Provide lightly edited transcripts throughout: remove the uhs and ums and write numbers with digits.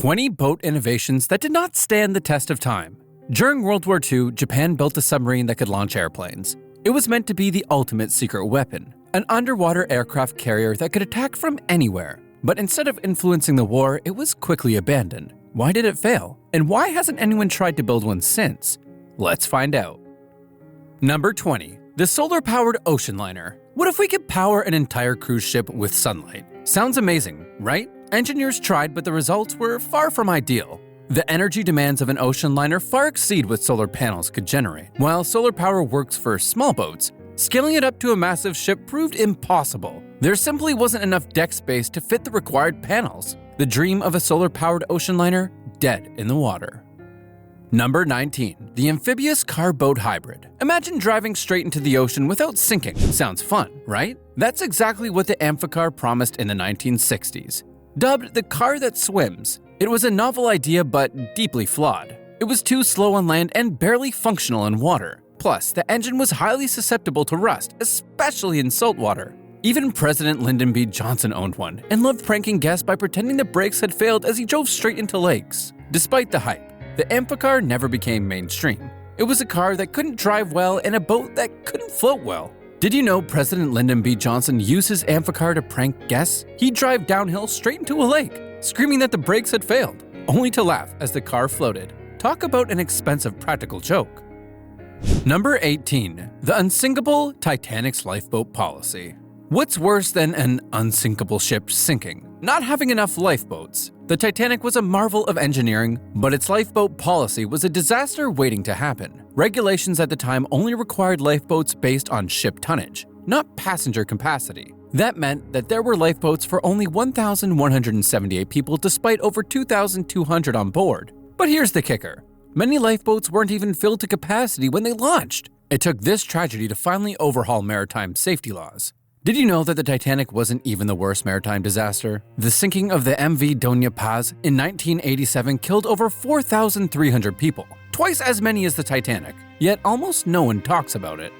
20 boat innovations that did not stand the test of time. During World War II, Japan built a submarine that could launch airplanes. It was meant to be the ultimate secret weapon, an underwater aircraft carrier that could attack from anywhere. But instead of influencing the war, it was quickly abandoned. Why did it fail? And why hasn't anyone tried to build one since? Let's find out. Number 20. The solar-powered ocean liner. What if we could power an entire cruise ship with sunlight? Sounds amazing, right? Engineers tried, but the results were far from ideal. The energy demands of an ocean liner far exceed what solar panels could generate. While solar power works for small boats, scaling it up to a massive ship proved impossible. There simply wasn't enough deck space to fit the required panels. The dream of a solar-powered ocean liner, dead in the water. Number 19. The amphibious car-boat hybrid. Imagine driving straight into the ocean without sinking. Sounds fun, right? That's exactly what the Amphicar promised in the 1960s. Dubbed the car that swims, it was a novel idea but deeply flawed. It was too slow on land and barely functional in water. Plus, the engine was highly susceptible to rust, especially in salt water. Even President Lyndon B. Johnson owned one and loved pranking guests by pretending the brakes had failed as he drove straight into lakes. Despite the hype, the Amphicar never became mainstream. It was a car that couldn't drive well and a boat that couldn't float well. Did you know President Lyndon B. Johnson used his Amphicar to prank guests? He'd drive downhill straight into a lake, screaming that the brakes had failed, only to laugh as the car floated. Talk about an expensive practical joke. Number 18. The unsinkable Titanic's lifeboat policy. What's worse than an unsinkable ship sinking? Not having enough lifeboats. The Titanic was a marvel of engineering, but its lifeboat policy was a disaster waiting to happen. Regulations at the time only required lifeboats based on ship tonnage, not passenger capacity. That meant that there were lifeboats for only 1,178 people despite over 2,200 on board. But here's the kicker. Many lifeboats weren't even filled to capacity when they launched. It took this tragedy to finally overhaul maritime safety laws. Did you know that the Titanic wasn't even the worst maritime disaster? The sinking of the MV Doña Paz in 1987 killed over 4,300 people, twice as many as the Titanic, yet almost no one talks about it.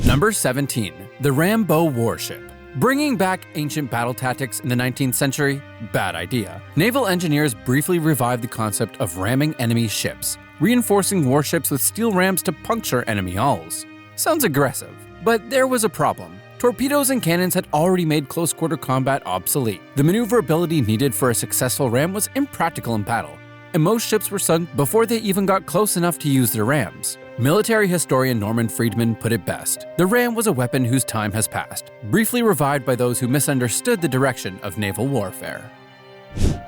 Number 17. The Rambo warship. Bringing back ancient battle tactics in the 19th century? Bad idea. Naval engineers briefly revived the concept of ramming enemy ships, reinforcing warships with steel rams to puncture enemy hulls. Sounds aggressive, but there was a problem. Torpedoes and cannons had already made close-quarter combat obsolete. The maneuverability needed for a successful ram was impractical in battle, and most ships were sunk before they even got close enough to use their rams. Military historian Norman Friedman put it best. The ram was a weapon whose time has passed, briefly revived by those who misunderstood the direction of naval warfare.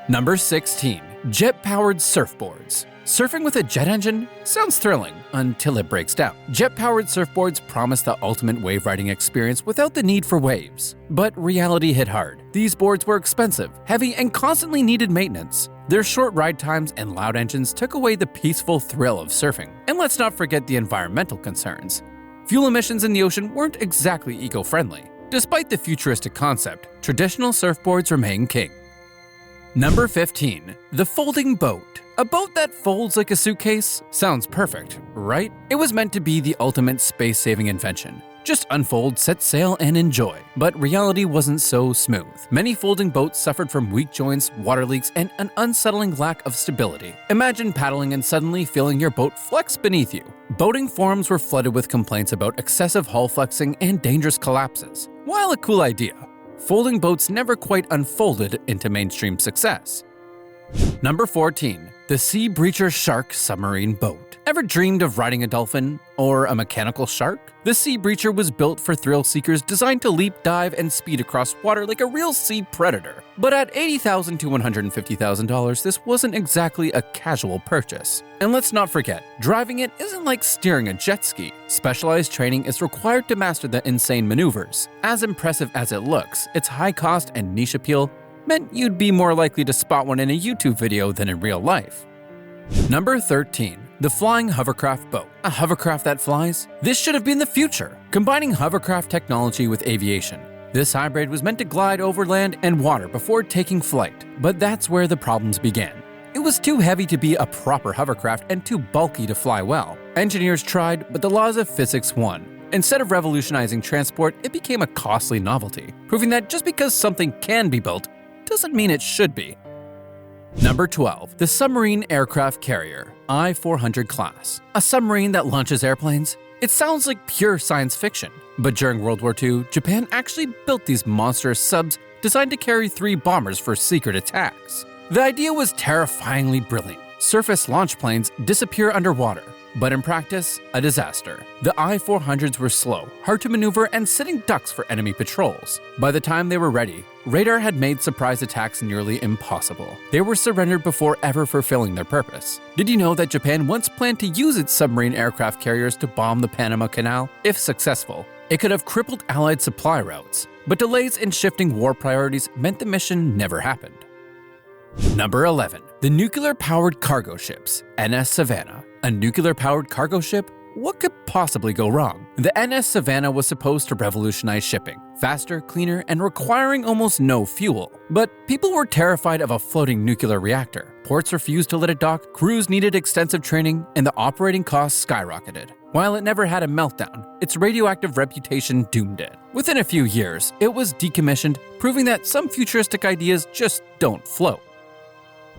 Number 16. Jet-powered surfboards. Surfing with a jet engine? Sounds thrilling, until it breaks down. Jet-powered surfboards promise the ultimate wave-riding experience without the need for waves. But reality hit hard. These boards were expensive, heavy, and constantly needed maintenance. Their short ride times and loud engines took away the peaceful thrill of surfing. And let's not forget the environmental concerns. Fuel emissions in the ocean weren't exactly eco-friendly. Despite the futuristic concept, traditional surfboards remain king. Number 15. The folding boat. A boat that folds like a suitcase? Sounds perfect, right? It was meant to be the ultimate space-saving invention. Just unfold, set sail, and enjoy. But reality wasn't so smooth. Many folding boats suffered from weak joints, water leaks, and an unsettling lack of stability. Imagine paddling and suddenly feeling your boat flex beneath you. Boating forums were flooded with complaints about excessive hull flexing and dangerous collapses. While a cool idea, folding boats never quite unfolded into mainstream success. Number 14. The Sea Breacher Shark Submarine Boat. Ever dreamed of riding a dolphin or a mechanical shark? The Sea Breacher was built for thrill seekers designed to leap, dive, and speed across water like a real sea predator. But at $80,000 to $150,000, this wasn't exactly a casual purchase. And let's not forget, driving it isn't like steering a jet ski. Specialized training is required to master the insane maneuvers. As impressive as it looks, its high cost and niche appeal meant you'd be more likely to spot one in a YouTube video than in real life. Number 13. The Flying Hovercraft Boat. A hovercraft that flies? This should have been the future, combining hovercraft technology with aviation. This hybrid was meant to glide over land and water before taking flight, but that's where the problems began. It was too heavy to be a proper hovercraft and too bulky to fly well. Engineers tried, but the laws of physics won. Instead of revolutionizing transport, it became a costly novelty, proving that just because something can be built doesn't mean it should be. Number 12. The Submarine Aircraft Carrier, I-400 class. A submarine that launches airplanes? It sounds like pure science fiction, but during World War II, Japan actually built these monstrous subs designed to carry 3 bombers for secret attacks. The idea was terrifyingly brilliant. Surface launch planes disappear underwater, but in practice, a disaster. The I-400s were slow, hard to maneuver, and sitting ducks for enemy patrols. By the time they were ready, radar had made surprise attacks nearly impossible. They were surrendered before ever fulfilling their purpose. Did you know that Japan once planned to use its submarine aircraft carriers to bomb the Panama Canal? If successful, it could have crippled Allied supply routes, but delays in shifting war priorities meant the mission never happened. Number 11. The Nuclear-Powered Cargo Ships, NS Savannah. A nuclear-powered cargo ship? What could possibly go wrong? The NS Savannah was supposed to revolutionize shipping, faster, cleaner, and requiring almost no fuel. But people were terrified of a floating nuclear reactor. Ports refused to let it dock, crews needed extensive training, and the operating costs skyrocketed. While it never had a meltdown, its radioactive reputation doomed it. Within a few years, it was decommissioned, proving that some futuristic ideas just don't float.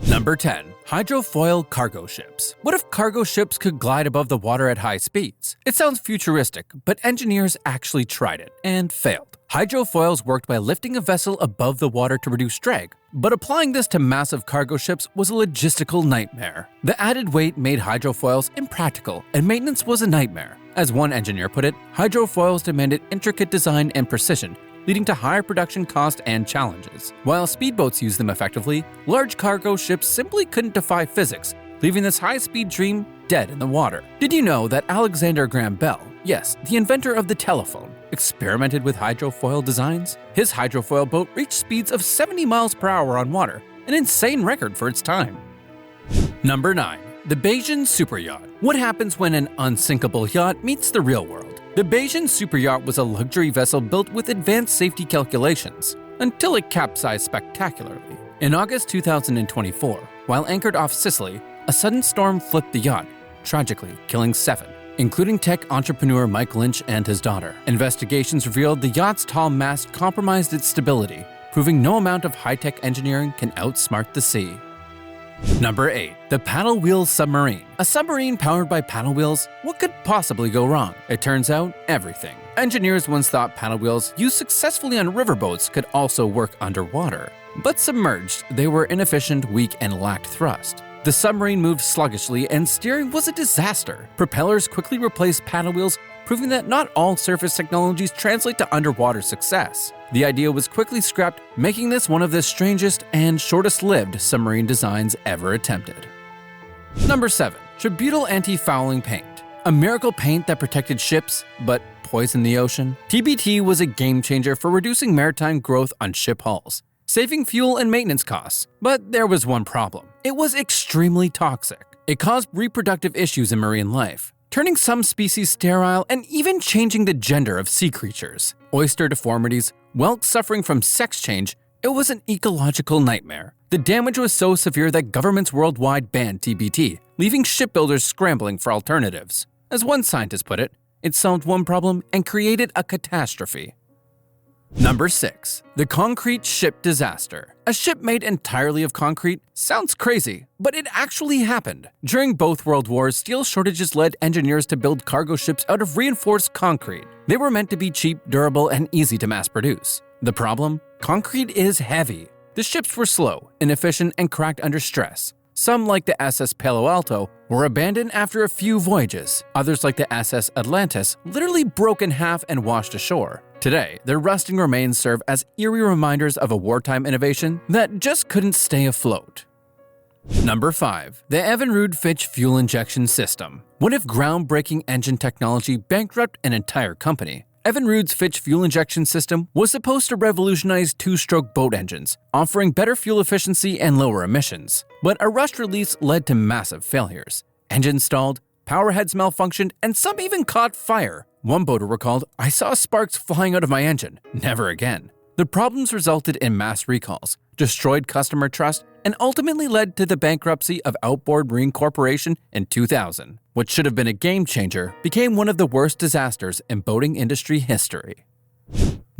Number 10. Hydrofoil cargo ships. What if cargo ships could glide above the water at high speeds? It sounds futuristic, but engineers actually tried it and failed. Hydrofoils worked by lifting a vessel above the water to reduce drag, but applying this to massive cargo ships was a logistical nightmare. The added weight made hydrofoils impractical, and maintenance was a nightmare. As one engineer put it, hydrofoils demanded intricate design and precision, leading to higher production costs and challenges. While speedboats used them effectively, large cargo ships simply couldn't defy physics, leaving this high-speed dream dead in the water. Did you know that Alexander Graham Bell, yes, the inventor of the telephone, experimented with hydrofoil designs? His hydrofoil boat reached speeds of 70 miles per hour on water, an insane record for its time. Number 9. The Bajan Superyacht. What happens when an unsinkable yacht meets the real world? The Bajan Superyacht was a luxury vessel built with advanced safety calculations, until it capsized spectacularly. In August 2024, while anchored off Sicily, a sudden storm flipped the yacht, tragically killing 7, including tech entrepreneur Mike Lynch and his daughter. Investigations revealed the yacht's tall mast compromised its stability, proving no amount of high-tech engineering can outsmart the sea. Number 8. The Paddle Wheel Submarine. A submarine powered by paddle wheels? What could possibly go wrong? It turns out, everything. Engineers once thought paddle wheels used successfully on riverboats could also work underwater. But submerged, they were inefficient, weak, and lacked thrust. The submarine moved sluggishly, and steering was a disaster. Propellers quickly replaced paddle wheels, proving that not all surface technologies translate to underwater success. The idea was quickly scrapped, making this one of the strangest and shortest-lived submarine designs ever attempted. Number 7. Tributyl Anti-Fouling Paint. A miracle paint that protected ships, but poisoned the ocean? TBT was a game-changer for reducing maritime growth on ship hulls, saving fuel and maintenance costs. But there was one problem. It was extremely toxic. It caused reproductive issues in marine life, turning some species sterile and even changing the gender of sea creatures. Oyster deformities, whelks suffering from sex change, it was an ecological nightmare. The damage was so severe that governments worldwide banned TBT, leaving shipbuilders scrambling for alternatives. As one scientist put it, it solved one problem and created a catastrophe. Number 6. The Concrete Ship Disaster. A ship made entirely of concrete? Sounds crazy, but it actually happened. During both world wars, steel shortages led engineers to build cargo ships out of reinforced concrete. They were meant to be cheap, durable, and easy to mass produce. The problem? Concrete is heavy. The ships were slow, inefficient, and cracked under stress. Some, like the SS Palo Alto, were abandoned after a few voyages. Others, like the SS Atlantis, literally broke in half and washed ashore. Today, their rusting remains serve as eerie reminders of a wartime innovation that just couldn't stay afloat. Number 5. The Evinrude Fitch Fuel Injection System. What if groundbreaking engine technology bankrupted an entire company? Evinrude's Fitch Fuel Injection System was supposed to revolutionize two-stroke boat engines, offering better fuel efficiency and lower emissions. But a rushed release led to massive failures. Engines stalled, power heads malfunctioned, and some even caught fire. One boater recalled, "I saw sparks flying out of my engine. Never again." The problems resulted in mass recalls, destroyed customer trust, and ultimately led to the bankruptcy of Outboard Marine Corporation in 2000. What should have been a game changer became one of the worst disasters in boating industry history.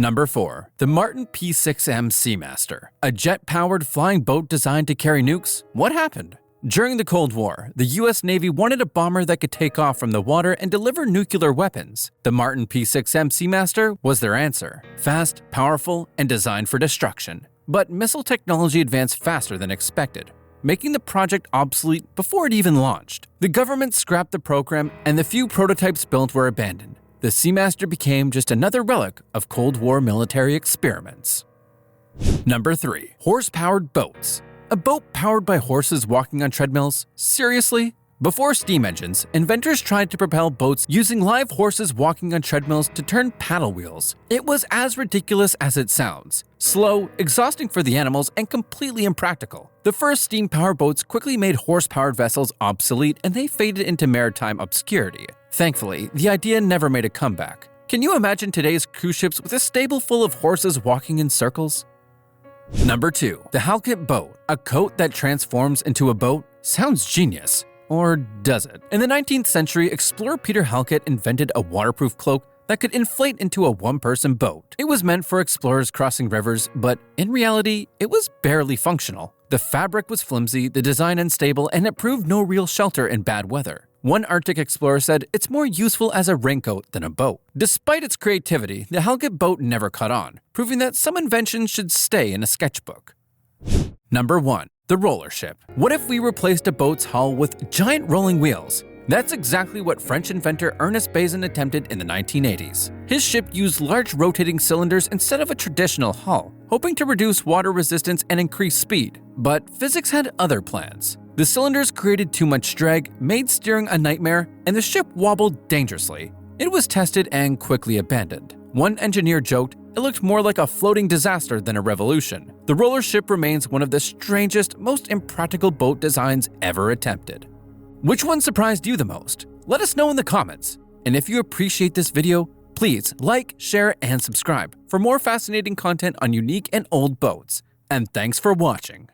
Number 4. The Martin P-6M Seamaster, a jet-powered flying boat designed to carry nukes. What happened? During the Cold War, the US Navy wanted a bomber that could take off from the water and deliver nuclear weapons. The Martin P-6M Seamaster was their answer. Fast, powerful, and designed for destruction. But missile technology advanced faster than expected, making the project obsolete before it even launched. The government scrapped the program, and the few prototypes built were abandoned. The Seamaster became just another relic of Cold War military experiments. Number 3. Horse-powered boats. A boat powered by horses walking on treadmills? Seriously? Before steam engines, inventors tried to propel boats using live horses walking on treadmills to turn paddle wheels. It was as ridiculous as it sounds. Slow, exhausting for the animals, and completely impractical. The first steam-powered boats quickly made horse-powered vessels obsolete, and they faded into maritime obscurity. Thankfully, the idea never made a comeback. Can you imagine today's cruise ships with a stable full of horses walking in circles? Number 2. The Halkett Boat, a coat that transforms into a boat? Sounds genius. Or does it? In the 19th century, explorer Peter Halkett invented a waterproof cloak that could inflate into a one-person boat. It was meant for explorers crossing rivers, but in reality, it was barely functional. The fabric was flimsy, the design unstable, and it proved no real shelter in bad weather. One Arctic explorer said it's more useful as a raincoat than a boat. Despite its creativity, the Halkett boat never caught on, proving that some inventions should stay in a sketchbook. Number 1. The roller ship. What if we replaced a boat's hull with giant rolling wheels? That's exactly what French inventor Ernest Bazin attempted in the 1980s. His ship used large rotating cylinders instead of a traditional hull, hoping to reduce water resistance and increase speed. But physics had other plans. The cylinders created too much drag, made steering a nightmare, and the ship wobbled dangerously. It was tested and quickly abandoned. One engineer joked, "It looked more like a floating disaster than a revolution." The roller ship remains one of the strangest, most impractical boat designs ever attempted. Which one surprised you the most? Let us know in the comments. And if you appreciate this video, please like, share, and subscribe for more fascinating content on unique and old boats. And thanks for watching.